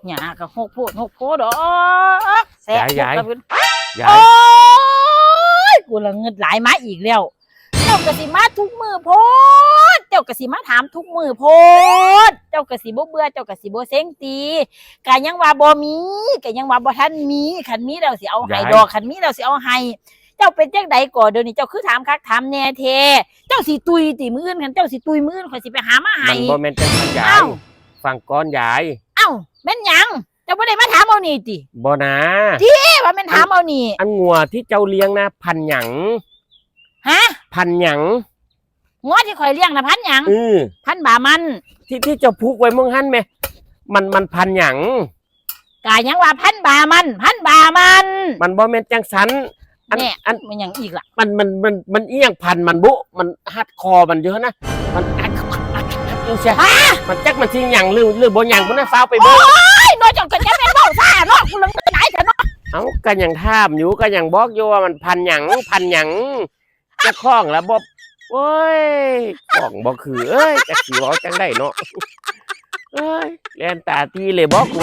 หยากับหกโพดดอกแซ่บยายโอ้ยกูละเงินหลายมาอีกแล้วเจ้ากะสิมาทุกมือโพดเจ้ากะสิมาถามทุกมือโพดเจ้ากะสิบ่เบื่อเจ้ากะสิบ่เซ็งตีกะยังว่าบ่มีกะยังว่าบ่ทันมีคันมีแล้วสิเอาให้ดอกคันมีแล้วสิเอาให้เจ้าเป็นจังใดก่อเดี๋ยวนี้เจ้าคือถามคักถามแน่แท้เจ้าสิตุยติมื้ออื่นคันเจ้าสิตุยมื้ออื่นข่อยสิไปหามาให้มันบ่แม่นจังซั่นยายฟังก่อนยายเอ้าแม่นหยังเจ้าบ่ได้มาถามเอานี่ติบ่นะว่าแม่นถามเอานี่อันงัวที่เจ้าเลี้ยงนะพันหยังฮะพันหยังงัวที่ข่อยเลี้ยงน่ะพันหยังพันบามันที่เจ้าผูกไว้มึงหั่นแม่มันพันหยังกะยังว่าพันบามันมันบ่แม่นจังซั่นอันมันหยังอีกล่ะมันเอียงพันมันบุมันหัดคอมันเยอะนะมันอยู่เสียมันจักมันสิหยังหรือบ่หยังมันน่ะฟ้าวไปเบิ่งโอ้ยน้อยจังก็จะแม่นเว้าซ่าเนาะกูลังไหนซะเนาะเอ้าก็ยังถามอยู่ก็ยังบอกอยู่ว่ามันพันหยังจะคล้องแล้วบ่โอ้ยของบ่คือจักสิเว้าจังได๋เนาะเอ้ยแล่นตาตีเลยบอกกู